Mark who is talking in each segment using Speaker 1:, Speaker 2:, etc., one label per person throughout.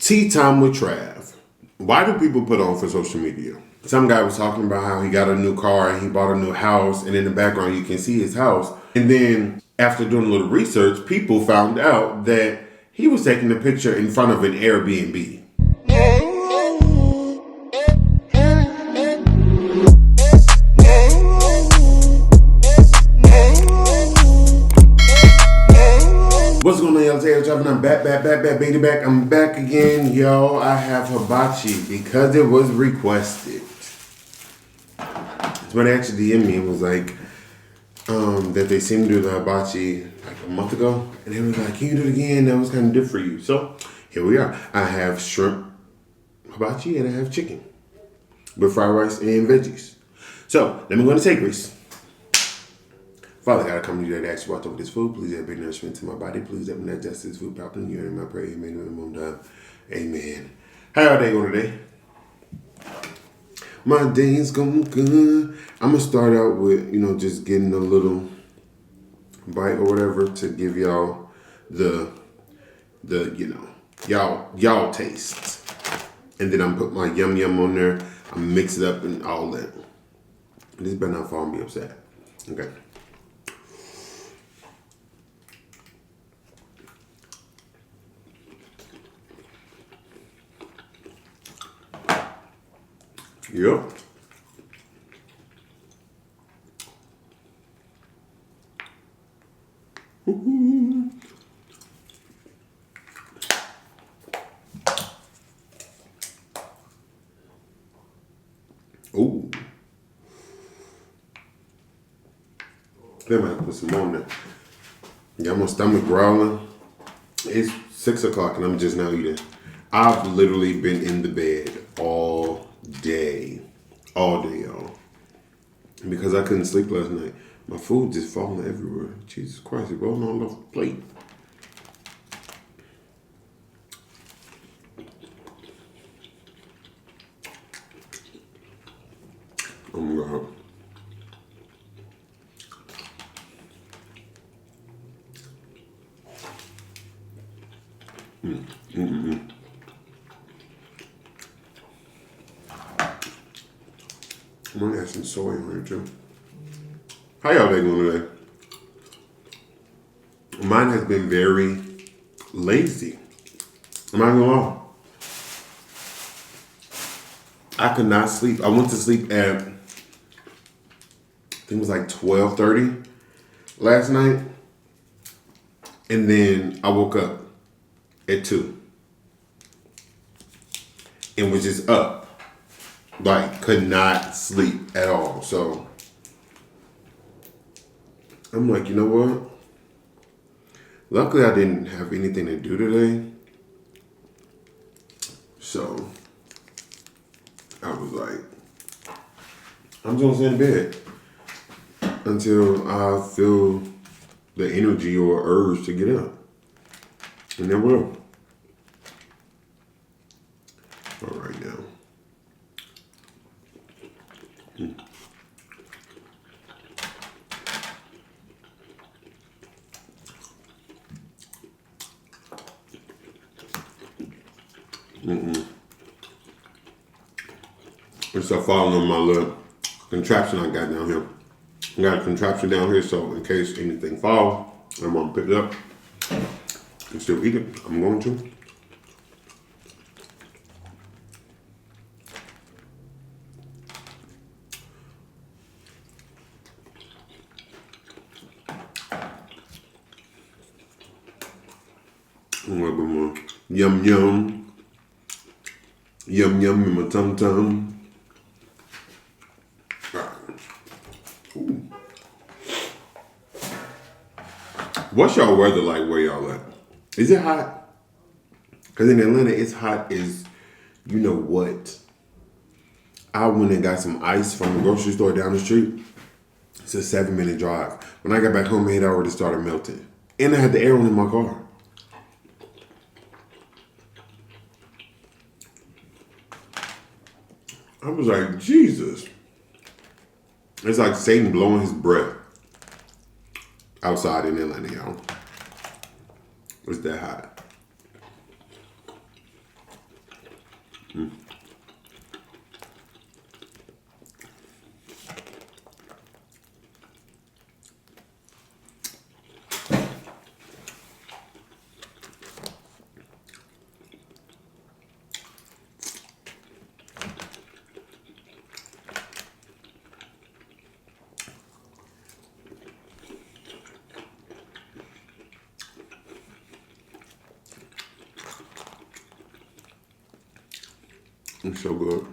Speaker 1: Tea time with Trav. Why do people put on for social media? Some guy was talking about how he got a new car and he bought a new house, and in the background you can see his house. And then after doing a little research, people found out that he was taking a picture in front of an Airbnb. What's going on, y'all? It's AyooTravv, and I'm back, baby back. I'm back again, y'all. I have hibachi because it was requested. Somebody actually DM'd me and was like, that they seen me do the hibachi like a month ago. And they was like, can you do it again? That was kind of different for you. So, here we are. I have shrimp hibachi and I have chicken with fried rice and veggies. So, let me go into take grease. Father God, I come to you today to ask you watch over this food. Please add big nourishment to my body. Please let me not just this food popping in your name. I pray, amen. Amen. How y'all day going today? My day is going good. I'm going to start out with, just getting a little bite or whatever to give y'all the y'all taste. And then I'm put my yum on there. I mix it up and all that. This better not fall me upset. Okay. Yep. Ooh. They might put some on there. Got my stomach growling. It's 6 o'clock and I'm just now eating. I've literally been in the bed all day, y'all. Because I couldn't sleep last night. My food just falling everywhere. Jesus Christ, it's rolling all off the plate. Oh my God. I'm gonna add some soy on here too. How y'all day going today? Mine has been very lazy. I'm not gonna lie. I could not sleep. I went to sleep at, I think it was like 12:30 last night. And then I woke up at 2. And was just up. Like, could not sleep at all. So, I'm like, you know what? Luckily, I didn't have anything to do today. So, I was like, I'm just gonna stay in bed until I feel the energy or urge to get up. And then will. All right now. And so following my little contraption I got down here. I got a contraption down here so in case anything falls, I'm gonna pick it up and still eat it. I'm going to. I'm gonna put more yum in my tum. What's y'all weather like where y'all at? Is it hot? Because in Atlanta, it's hot as you know what. I went and got some ice from the grocery store down the street. It's a 7-minute drive. When I got back home, it had already started melting. And I had the air on in my car. I was like, Jesus. It's like Satan blowing his breath outside in Atlanta, y'all. It's that hot. It's so good.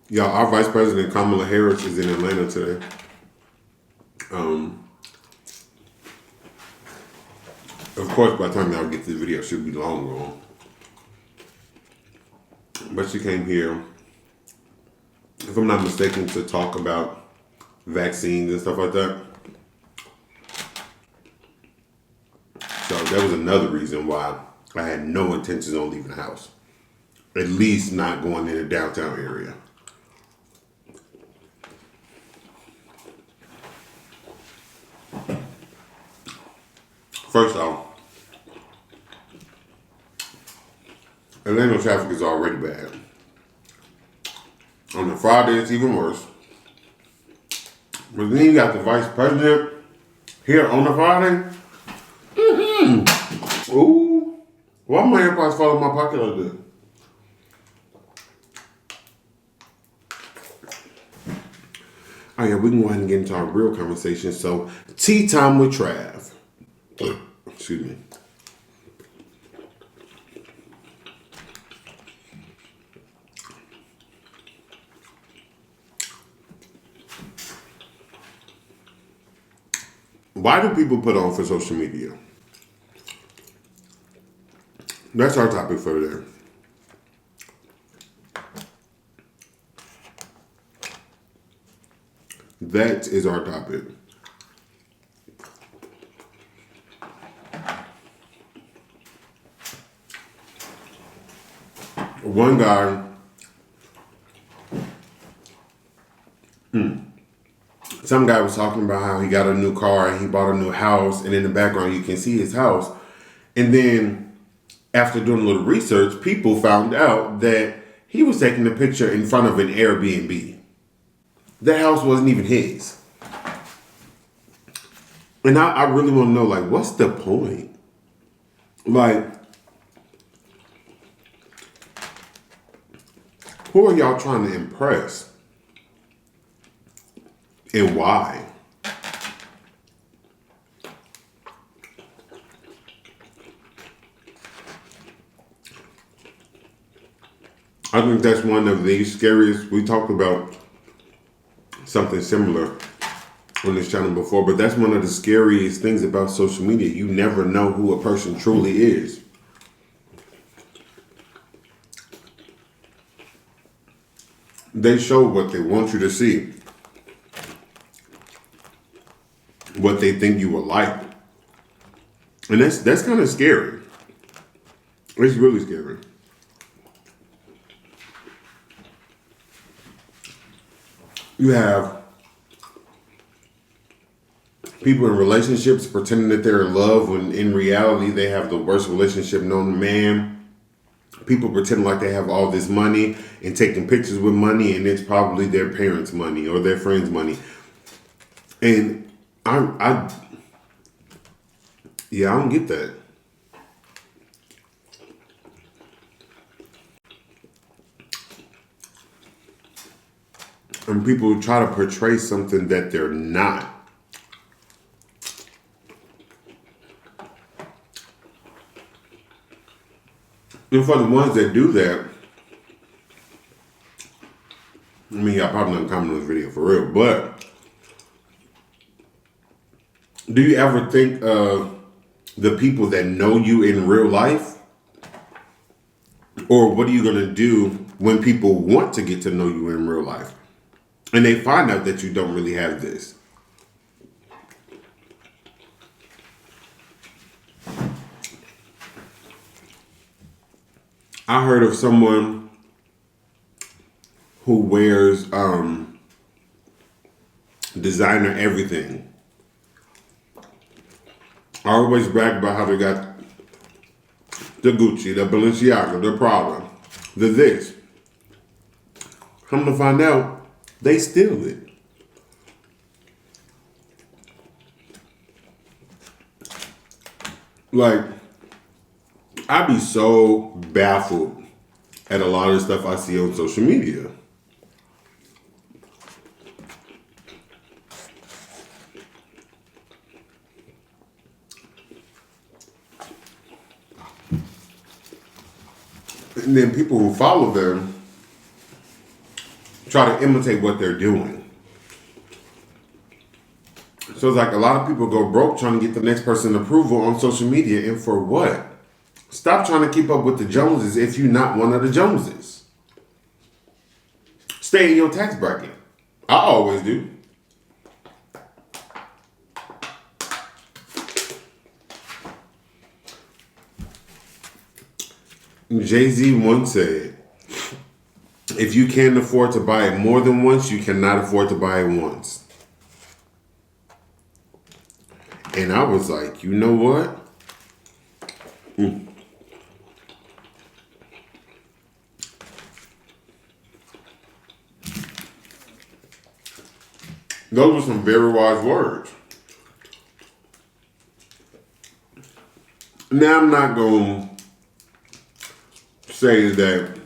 Speaker 1: Y'all, our Vice President Kamala Harris is in Atlanta today. Of course, by the time y'all get this video, she'll be long gone. But she came here, if I'm not mistaken, to talk about vaccines and stuff like that. So that was another reason why I had no intentions on leaving the house. At least not going in the downtown area. First off, Atlanta traffic is already bad. On the Friday, it's even worse. But then you got the vice president here on the Friday. Ooh. Why my AirPods fall in my pocket like that? Oh yeah, we can go ahead and get into our real conversation. So, tea time with Trav. Excuse me. Why do people put on for social media? That's our topic for today. That is our topic. One guy, some guy was talking about how he got a new car and he bought a new house, and in the background you can see his house. And then after doing a little research, people found out that he was taking a picture in front of an Airbnb. That house wasn't even his. And I really want to know, like, what's the point? Like, who are y'all trying to impress? And why? I think that's one of the scariest. We talked about something similar on this channel before, but that's one of the scariest things about social media. You never know who a person truly is. They show what they want you to see, what they think you will like, and that's kind of scary. It's really scary. You have people in relationships pretending that they're in love when in reality they have the worst relationship known to man. People pretend like they have all this money and taking pictures with money, and it's probably their parents' money or their friends' money. And I don't get that. And people try to portray something that they're not. And for the ones that do that, I mean, y'all probably not comment on this video for real, but do you ever think of the people that know you in real life? Or what are you going to do when people want to get to know you in real life? And they find out that you don't really have this. I heard of someone who wears designer everything. I always brag about how they got the Gucci, the Balenciaga, the Prada, the this. Come to find out, they steal it. Like, I be so baffled at a lot of stuff I see on social media. And then people who follow them try to imitate what they're doing. So it's like a lot of people go broke trying to get the next person approval on social media, and for what? Stop trying to keep up with the Joneses if you're not one of the Joneses. Stay in your tax bracket. I always do. Jay-Z once said, if you can't afford to buy it more than once, you cannot afford to buy it once. And I was like, you know what? Those were some very wise words. Now, I'm not going to say that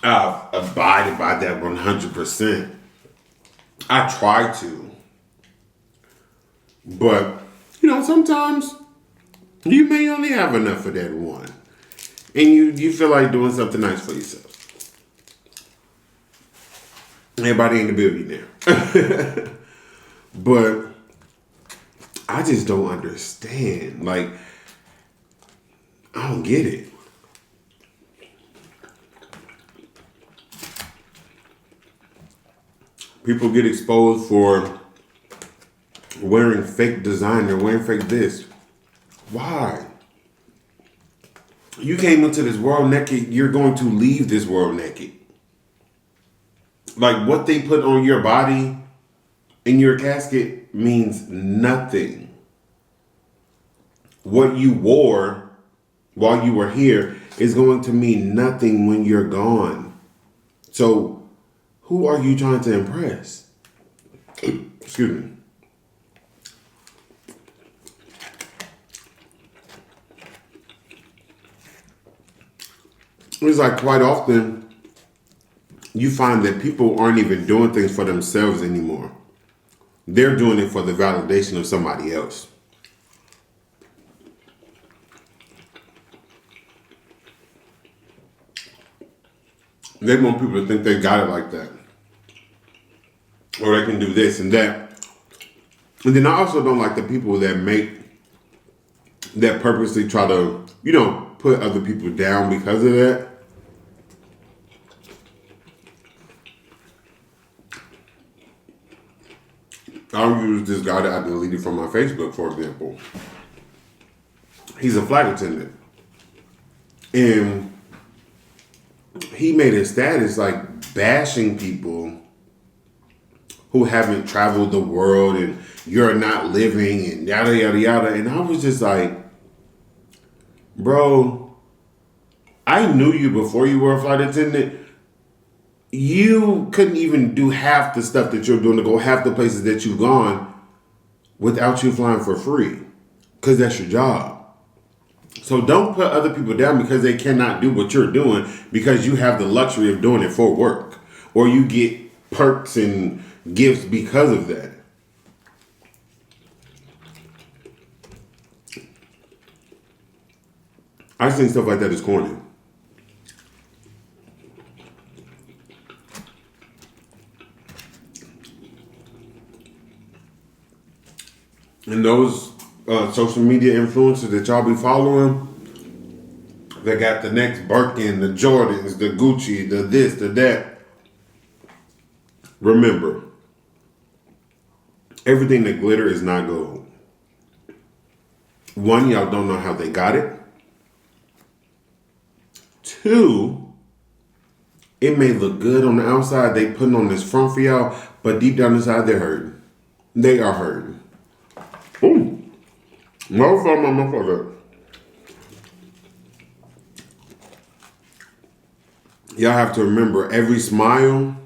Speaker 1: I've abided by that 100%. I try to. But, sometimes you may only have enough of that one. And you feel like doing something nice for yourself. Everybody ain't a billionaire. But I just don't understand. Like, I don't get it. People get exposed for wearing fake designer, wearing fake this. Why? You came into this world naked, you're going to leave this world naked. Like, what they put on your body in your casket means nothing. What you wore while you were here is going to mean nothing when you're gone. So, who are you trying to impress? Excuse me. It's like quite often you find that people aren't even doing things for themselves anymore. They're doing it for the validation of somebody else. They want people to think they got it like that. Or they can do this and that. And then I also don't like the people that purposely try to, put other people down because of that. I'll use this guy that I deleted from my Facebook, for example. He's a flight attendant. And he made a status like bashing people who haven't traveled the world and you're not living and yada, yada, yada. And I was just like, bro, I knew you before you were a flight attendant. You couldn't even do half the stuff that you're doing to go half the places that you've gone without you flying for free, because that's your job. So don't put other people down because they cannot do what you're doing because you have the luxury of doing it for work, or you get perks and gifts because of that. I think stuff like that is corny. And those social media influencers that y'all be following, they got the next Birkin, the Jordans, the Gucci, the this, the that. Remember, everything that glitter is not gold. One, y'all don't know how they got it. Two, it may look good on the outside. They putting on this front for y'all, but deep down inside, they're hurting. They are hurting. Ooh. Motherfucker. Y'all have to remember, every smile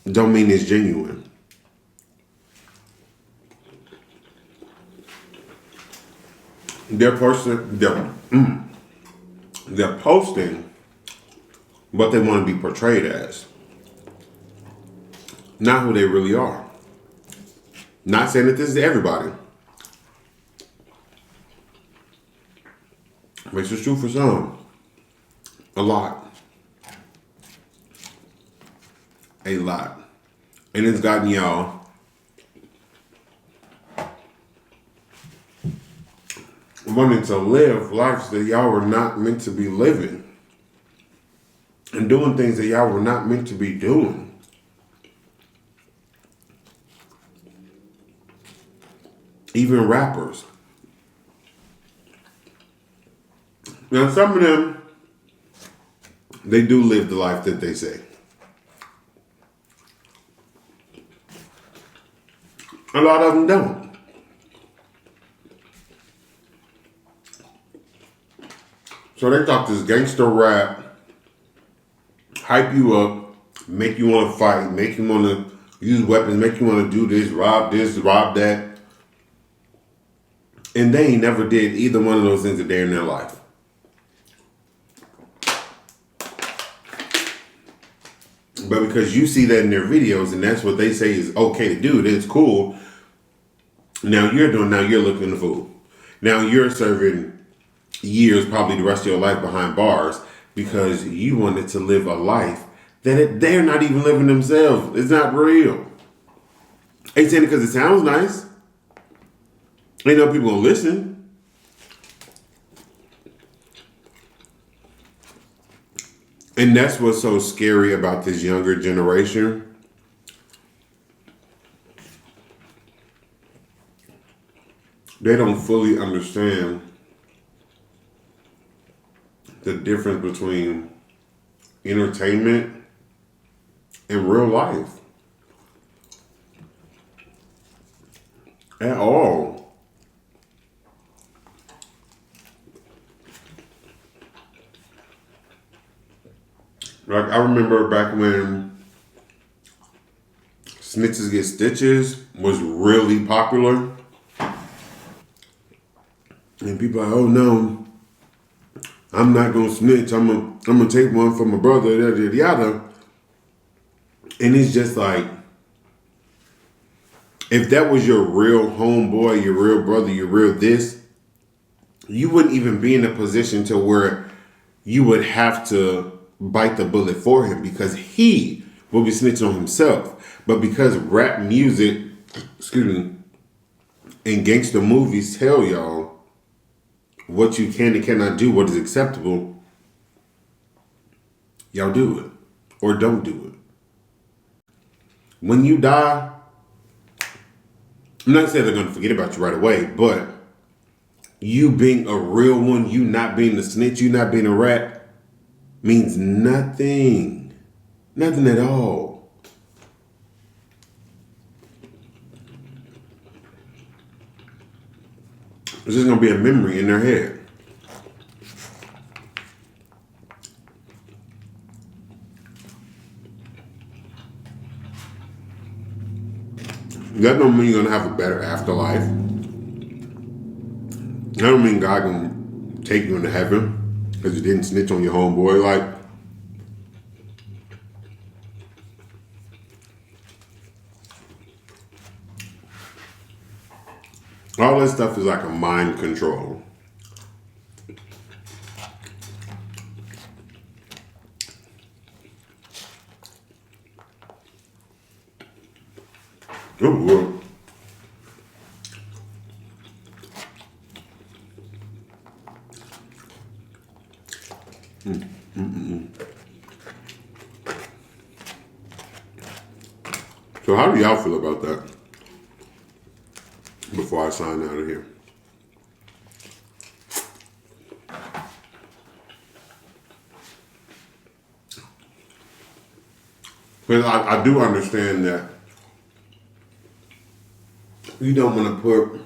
Speaker 1: don't mean it's genuine. They're posting what they want to be portrayed as, not who they really are. Not saying that this is everybody. Which is true for some. A lot. A lot. And it's gotten y'all wanting to live lives that y'all were not meant to be living. And doing things that y'all were not meant to be doing. Even rappers. Now some of them, they do live the life that they say. A lot of them don't. So they talk this gangster rap, hype you up, make you want to fight, make you want to use weapons, make you want to do this, rob that. And they ain't never did either one of those things a day in their life. But because you see that in their videos and that's what they say is okay to do, that's cool. Now you're looking the fool. Now you're serving years, probably the rest of your life behind bars because you wanted to live a life that they're not even living themselves. It's not real. Ain't saying it because it sounds nice. Ain't no people gonna listen. And that's what's so scary about this younger generation. They don't fully understand the difference between entertainment and real life. At all. Like, I remember back when Snitches Get Stitches was really popular. And people are like, oh no, I'm not going to snitch. I'm gonna take one for my brother, yada, yada, yada. And it's just like, if that was your real homeboy, your real brother, your real this, you wouldn't even be in a position to where you would have to bite the bullet for him because he will be snitching on himself. But because rap music, and gangster movies tell y'all what you can and cannot do, what is acceptable, y'all do it or don't do it. When you die, I'm not saying they're going to forget about you right away, but you being a real one, you not being a snitch, you not being a rat, means nothing. Nothing at all. It's just going to be a memory in their head. That don't mean you're going to have a better afterlife. That don't mean God going to take you into heaven because you didn't snitch on your homeboy. Like, all that stuff is like a mind control. Oh, So how do y'all feel about that? Before I sign out of here. Because I do understand that you don't want to put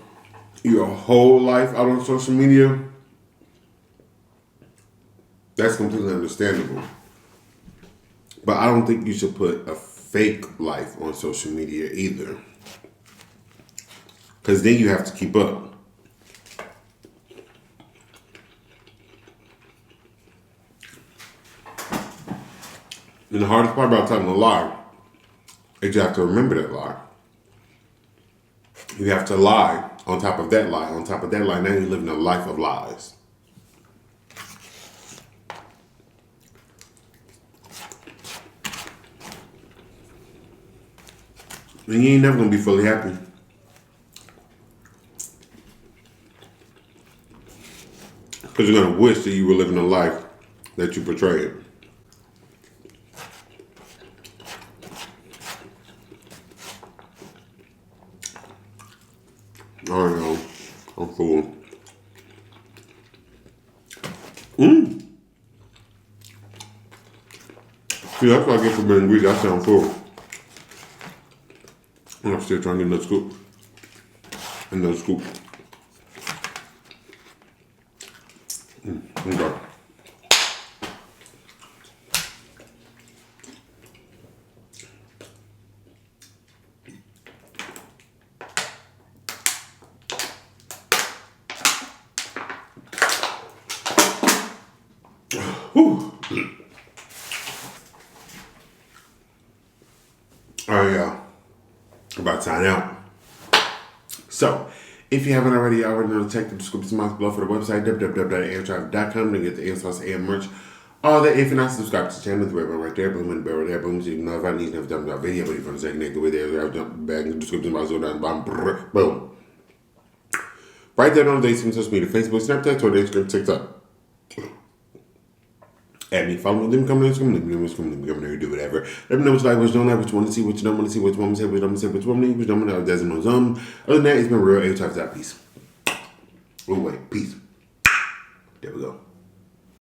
Speaker 1: your whole life out on social media. That's completely understandable. But I don't think you should put a fake life on social media either. Because then you have to keep up. And the hardest part about telling a lie is you have to remember that lie. You have to lie on top of that lie, on top of that lie. Now you're living a life of lies. And you ain't never gonna be fully happy. Because you're gonna wish that you were living a life that you portrayed. I know. I'm full. See, that's what I get for being greedy. I sound full. I'm still trying to get another scoop. Another scoop. Okay. Whew. All right, y'all. About to sign out. So, if you haven't already know, check the description box below for the website, www.AyooTravv.com, to get the AirSauce and merch. All that. If you're not subscribed to the channel, the red button right there, boom, and the bell right there, boom, so you can know if I need to jump out video, but if you want to say connect the way there, I'll jump back in the description box, go down the bottom, boom. Right there on the social media, Facebook, Snapchat, Twitter, Instagram, TikTok. Add me, follow me, leave me comments, leave me comment, do whatever. Let me know what you like, what you don't like, what you want to see, what you don't want to see, what you want me to say, what you don't want to say, what you want me to, what you don't want to know, doesn't know some. Other than that, it's been real. AyooTravv out. Peace. Oh, wait, peace. There we go.